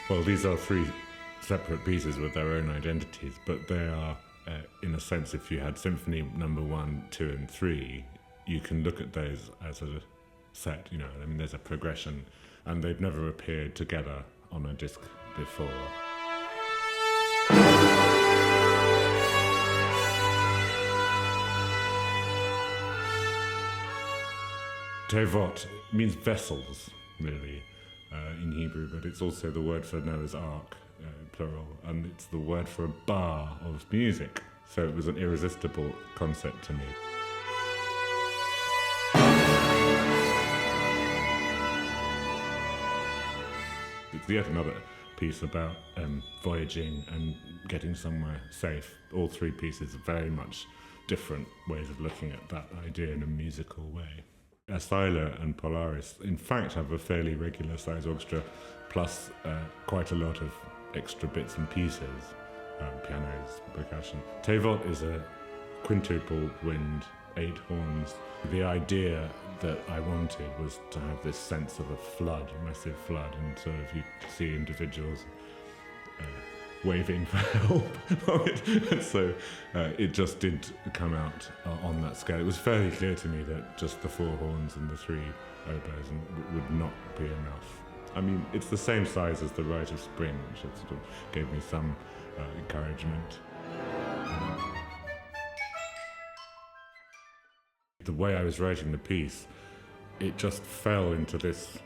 Well, these are three separate pieces with their own identities, but they are, in a sense, if you had Symphony number 1, 2, and 3, you can look at those as a set, you know, I mean, there's a progression, and they've never appeared together on a disc before. Tevot means vessels, really, in Hebrew, but it's also the word for Noah's Ark, plural, and it's the word for a bar of music. So it was an irresistible concept to me. It's yet another piece about voyaging and getting somewhere safe. All three pieces are very much different ways of looking at that idea in a musical way. Asyla and Polaris, in fact, have a fairly regular size orchestra, plus quite a lot of extra bits and pieces, pianos, percussion. Tevot is a quintuple wind, 8 horns. The idea that I wanted was to have this sense of a flood, a massive flood, and sort of you see individuals waving for help from it. And so it just did come out on that scale. It was fairly clear to me that just the 4 horns and the 3 oboes would not be enough. I mean, it's the same size as the Rite of Spring, which sort of gave me some encouragement. The way I was writing the piece, it just fell into this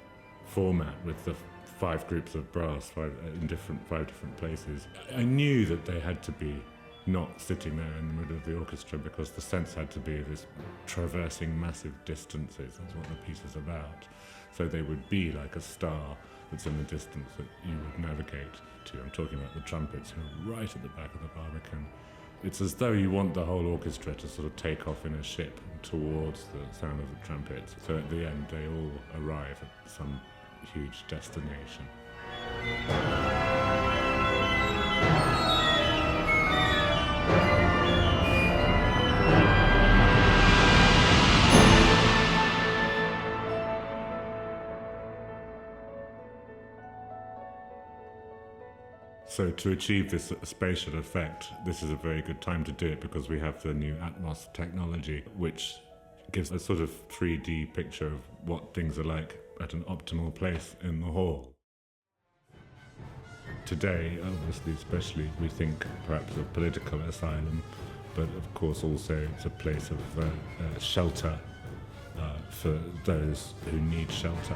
format with the 5 groups of brass, 5 different places. I knew that they had to be not sitting there in the middle of the orchestra, because the sense had to be this traversing massive distances. That's what the piece is about. So they would be like a star that's in the distance that you would navigate to. I'm talking about the trumpets who are right at the back of the barbican. It's as though you want the whole orchestra to sort of take off in a ship towards the sound of the trumpets. So at the end, they all arrive at some huge destination. So to achieve this spatial effect, this is a very good time to do it, because we have the new Atmos technology, which gives a sort of 3D picture of what things are like at an optimal place in the hall. Today, obviously, especially, we think perhaps of political asylum, but of course also it's a place of shelter for those who need shelter.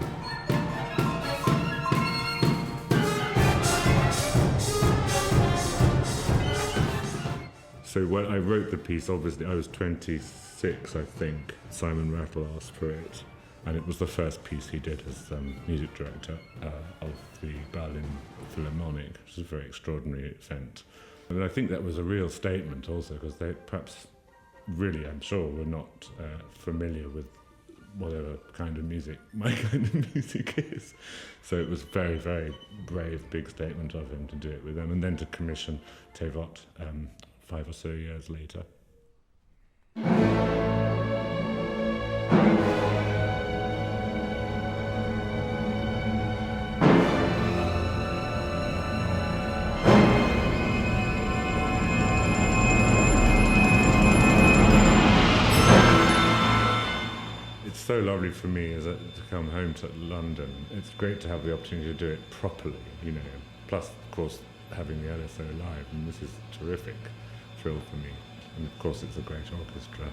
So when I wrote the piece, obviously I was 26, I think. Simon Rattle asked for it, and it was the first piece he did as music director of the Berlin Philharmonic, which is a very extraordinary event. And I think that was a real statement also, because they perhaps really, I'm sure, were not familiar with whatever kind of music my kind of music is. So it was a very, very brave, big statement of him to do it with them, and then to commission Tevot 5 or so years later. It's so lovely for me to come home to London. It's great to have the opportunity to do it properly, you know. Plus, of course, having the LSO live, and this is terrific thrill for me. And of course, it's a great orchestra.